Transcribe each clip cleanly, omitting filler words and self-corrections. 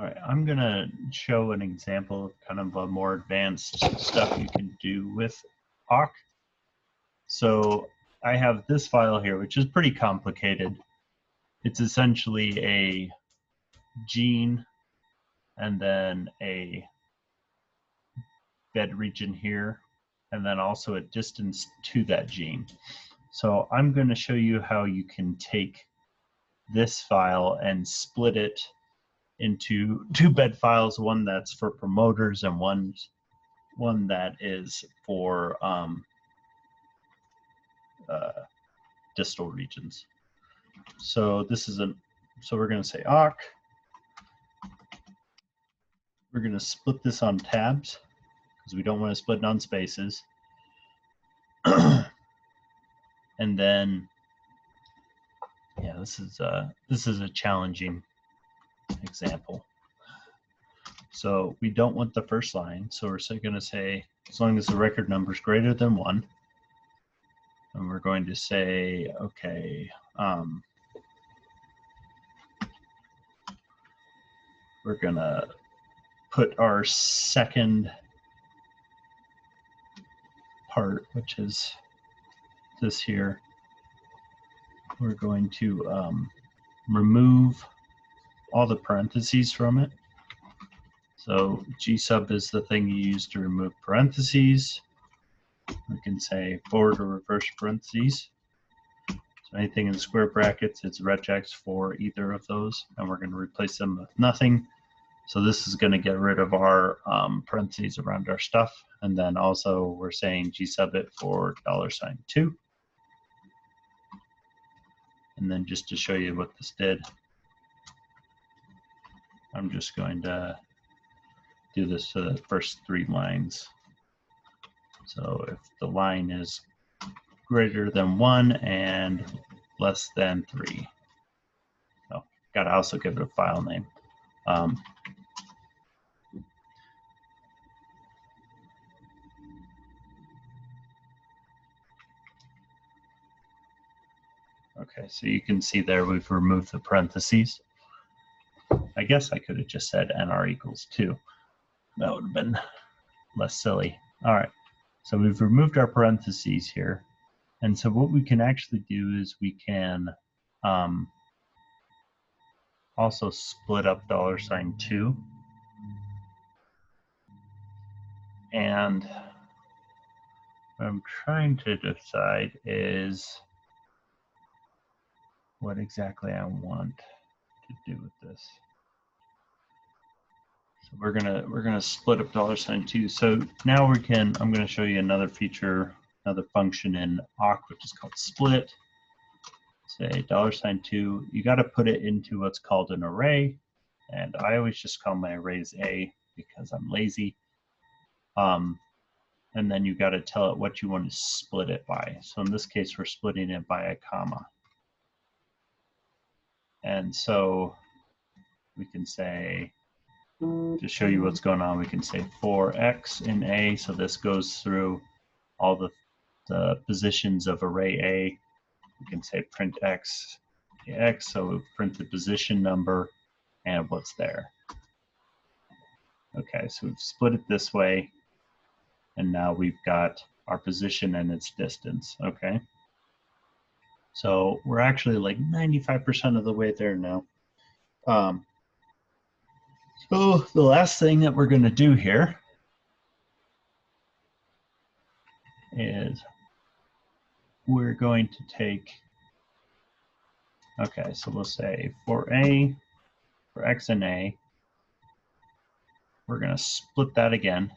All right, I'm gonna show an example of kind of a more advanced stuff you can do with awk. So I have this file here, which is pretty complicated. It's essentially a gene and then a bed region here, and then also a distance to that gene. So I'm going to show you how you can take this file and split it into two bed files, one that's for promoters and one that is for distal regions. So this is so we're going to say awk. We're going to split this on tabs because we don't want to split it on spaces. And then, yeah, this is a challenging example. So we don't want the first line. So we're going to say, as long as the record number is greater than 1, and we're going to say, okay, we're going to put our second part, which is this here. We're going to remove all the parentheses from it. So G sub is the thing you use to remove parentheses. We can say forward or reverse parentheses. So anything in square brackets, it's regex for either of those, and we're going to replace them with nothing. So this is going to get rid of our parentheses around our stuff. And then also we're saying G sub it for $2. And then just to show you what this did, I'm just going to do this for the first 3 lines. So if the line is greater than 1 and less than 3. So got to also give it a file name. Okay, so you can see there we've removed the parentheses. I guess I could have just said nr equals 2. That would have been less silly. All right, so we've removed our parentheses here. And so what we can actually do is we can also split up $2. And what I'm trying to decide is what exactly I want to do with this. So we're gonna split up $2. So now I'm gonna show you another feature, another function in awk, which is called split. Say $2. You got to put it into what's called an array, and I always just call my arrays A because I'm lazy. And then you got to tell it what you want to split it by. So in this case, we're splitting it by a comma. And so we can say, to show you what's going on, we can say for x in A. So this goes through all the positions of array A. We can say print x, so we print the position number and what's there. Okay, so we've split it this way, and now we've got our position and its distance, okay? So we're actually like 95% of the way there now. So the last thing that we're going to do here is we're going to take, okay, so we'll say for x and A, we're going to split that again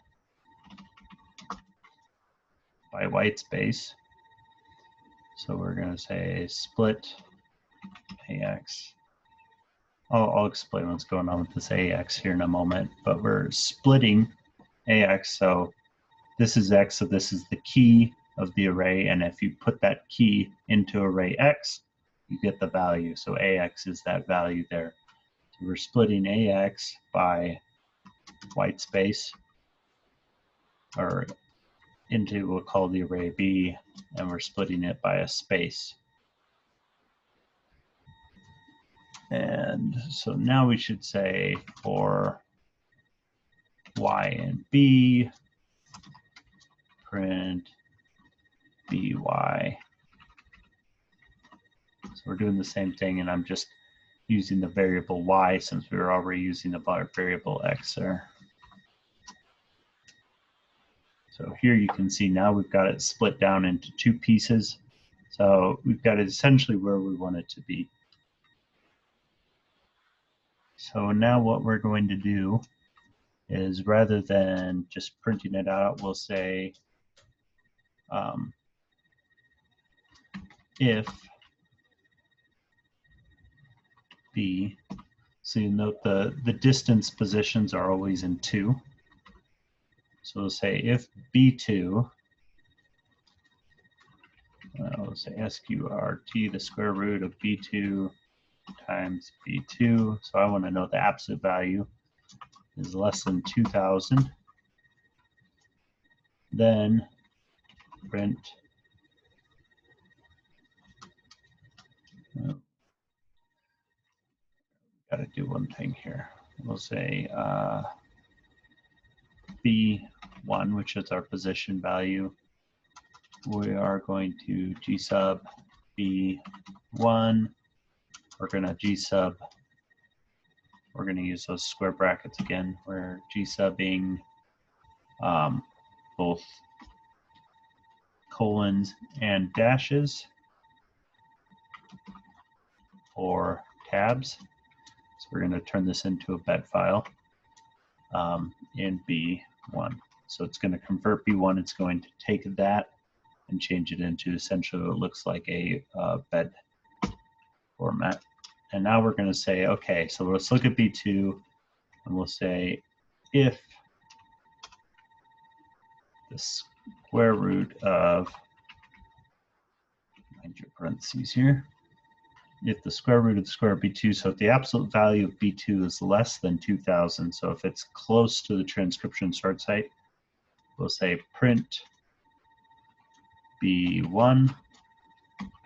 by white space. So we're going to say split AX. I'll explain what's going on with this AX here in a moment, but we're splitting AX. So this is X, so this is the key of the array. And if you put that key into array X, you get the value. So AX is that value there. So we're splitting AX by white space, or into we'll call the array B, and we're splitting it by a space. And so now we should say for y and b, print by. So we're doing the same thing, and I'm just using the variable y since we were already using the variable x there. So here you can see now we've got it split down into two pieces. So we've got it essentially where we want it to be. So now what we're going to do is rather than just printing it out, we'll say if b, so you note the distance positions are always in 2. So we'll say if b2, we'll say sqrt, the square root of b2 times b2. So I want to know the absolute value is less than 2,000. Then print got to do one thing here. We'll say b1, which is our position value. We are going to g sub b1. We're going to g sub. We're going to use those square brackets again. We're g subbing both colons and dashes or tabs. So we're going to turn this into a bed file in B1. So it's going to convert B1. It's going to take that and change it into essentially what looks like a bed format. And now we're going to say, okay, so let's look at B2 and we'll say if the square root of, mind your parentheses here, if the square root of the square of b2, so if the absolute value of b2 is less than 2,000, so if it's close to the transcription start site, we'll say print b1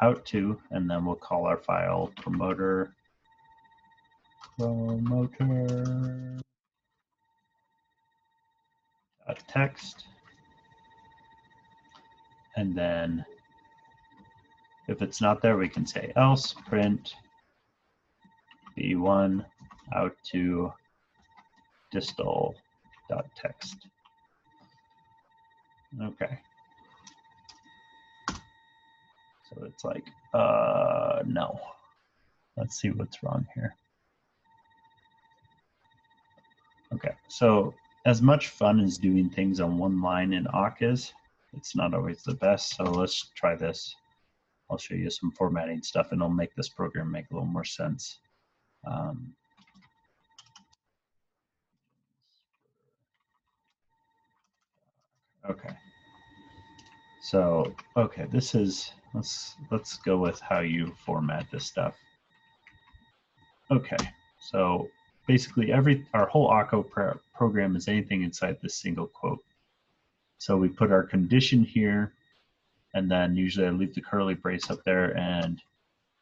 out to, and then we'll call our file promoter text, and then if it's not there, we can say else print b1 out to distal.text. Okay. So it's like, no. Let's see what's wrong here. Okay, so as much fun as doing things on one line in awk is, it's not always the best. So let's try this. I'll show you some formatting stuff and it'll make this program make a little more sense. Okay. So, okay, this is, let's go with how you format this stuff. Okay, so basically our whole awk program is anything inside this single quote. So we put our condition here, and then usually I leave the curly brace up there and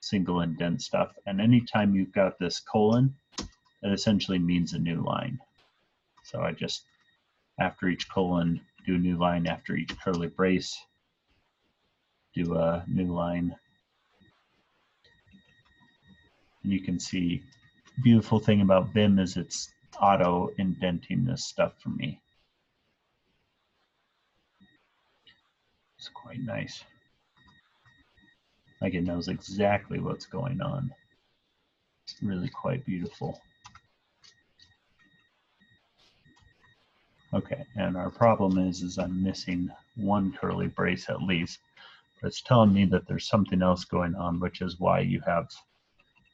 single indent stuff. And anytime you've got this colon, it essentially means a new line. So I just, after each colon, do a new line. After each curly brace, do a new line. And you can see, beautiful thing about Vim is it's auto indenting this stuff for me. It's quite nice. Like it knows exactly what's going on. It's really quite beautiful. Okay, and our problem is I'm missing one curly brace at least. But it's telling me that there's something else going on, which is why you have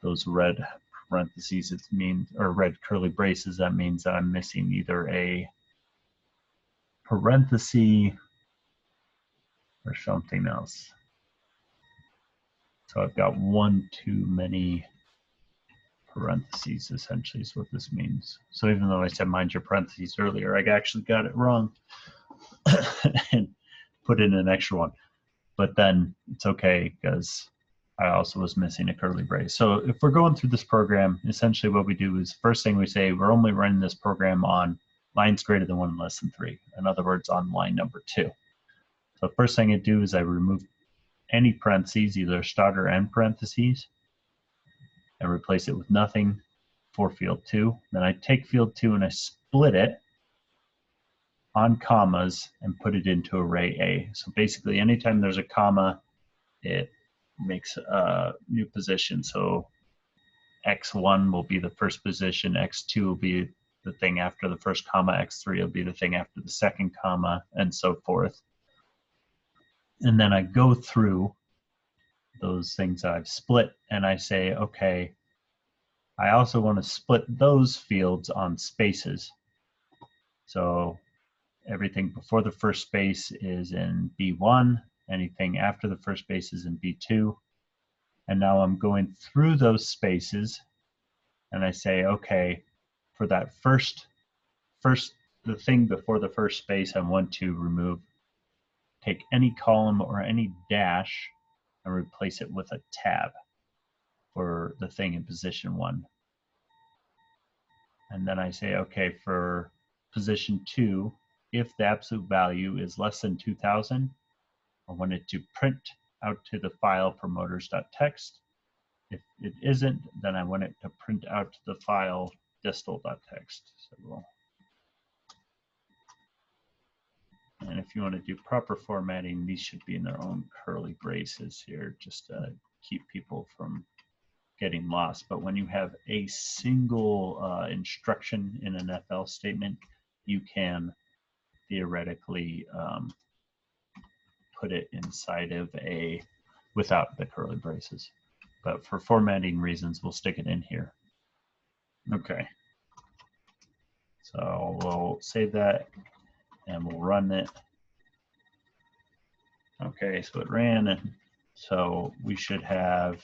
those red parentheses. It means, or red curly braces. That means that I'm missing either a parenthesis or something else. So I've got one too many parentheses, essentially, is what this means. So even though I said mind your parentheses earlier, I actually got it wrong and put in an extra one. But then it's okay because I also was missing a curly brace. So if we're going through this program, essentially what we do is first thing we say, we're only running this program on lines greater than 1 and less than 3. In other words, on line number 2. So first thing I do is I remove any parentheses, either start or end parentheses, and replace it with nothing for field 2. Then I take field 2 and I split it on commas and put it into array A. So basically anytime there's a comma, it makes a new position. So x1 will be the first position, x2 will be the thing after the first comma, x3 will be the thing after the second comma, and so forth. And then I go through those things I've split and I say, okay, I also want to split those fields on spaces. So everything before the first space is in B1, anything after the first space is in B2. And now I'm going through those spaces and I say, okay, for that the thing before the first space I want to remove, take any column or any dash and replace it with a tab for the thing in position 1. And then I say, okay, for position 2, if the absolute value is less than 2000, I want it to print out to the file promoters.txt. If it isn't, then I want it to print out to the file distal.txt. So and if you want to do proper formatting, these should be in their own curly braces here, just to keep people from getting lost. But when you have a single instruction in an FL statement, you can theoretically put it inside of a without the curly braces. But for formatting reasons, we'll stick it in here. Okay. So we'll save that and we'll run it. Okay, so it ran, and so we should have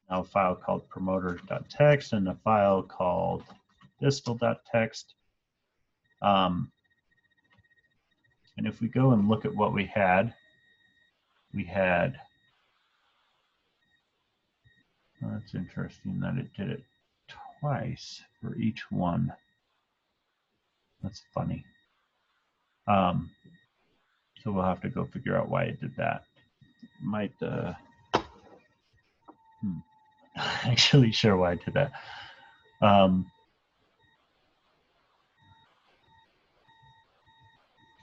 now a file called promoter.txt and a file called distal.txt. And if we go and look at what we had, well, that's interesting that it did it twice for each one. That's funny. So we'll have to go figure out why it did that. Might actually sure why I did that.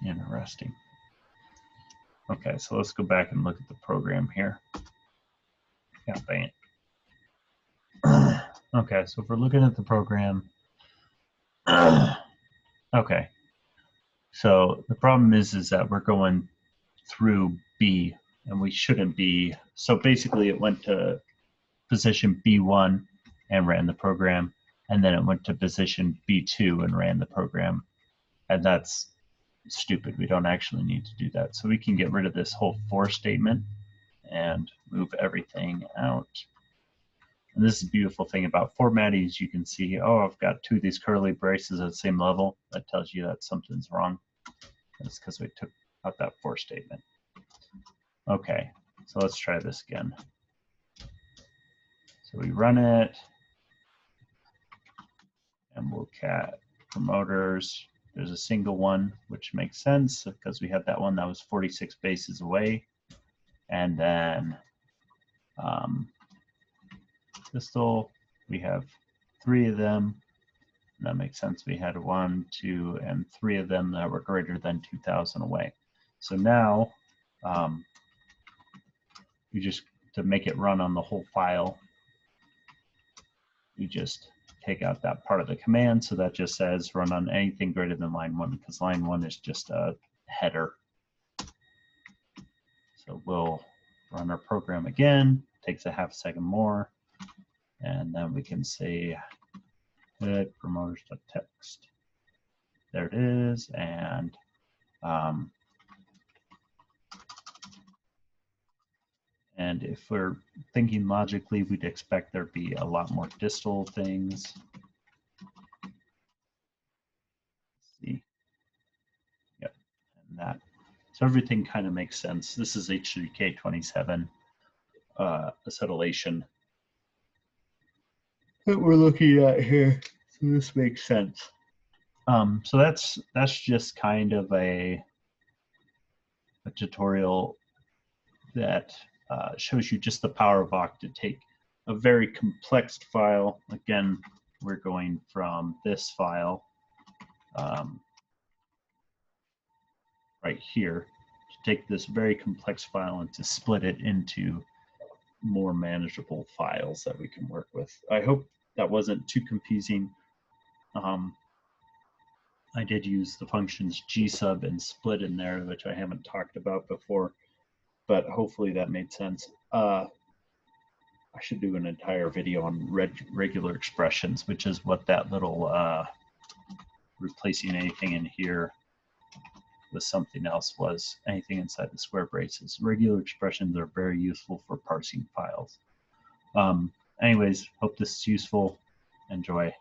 Interesting. Okay, so let's go back and look at the program here. Yeah, bang it. Okay, so if we're looking at the program, okay. So the problem is that we're going through B and we shouldn't be. So basically it went to position B1 and ran the program, and then it went to position B2 and ran the program. And that's stupid. We don't actually need to do that. So we can get rid of this whole for statement and move everything out. And this is the beautiful thing about formatting is you can see, oh, I've got 2 of these curly braces at the same level. That tells you that something's wrong. That's because we took out that for statement. Okay, so let's try this again. So we run it, and we'll cat promoters. There's a single one, which makes sense because we had that one that was 46 bases away. And then distal, we have 3 of them. And that makes sense. We had 1, 2, and 3 of them that were greater than 2000 away. So now, you just, to make it run on the whole file, you just take out that part of the command. So that just says run on anything greater than line 1, because line 1 is just a header. So we'll run our program again, takes a half second more, and then we can say hit promoters.txt. There it is, and if we're thinking logically, we'd expect there'd be a lot more distal things. Let's see. Yep, and that. So everything kind of makes sense. This is H3K27. acetylation that we're looking at here. So this makes sense. So that's just kind of a tutorial that shows you just the power of Occ to take a very complex file. Again, we're going from this file right here to take this very complex file and to split it into more manageable files that we can work with. I hope that wasn't too confusing. I did use the functions gsub and split in there, which I haven't talked about before, but hopefully that made sense. I should do an entire video on regular expressions, which is what that little replacing anything in here with something else was, anything inside the square braces. Regular expressions are very useful for parsing files. Anyways, hope this is useful. Enjoy.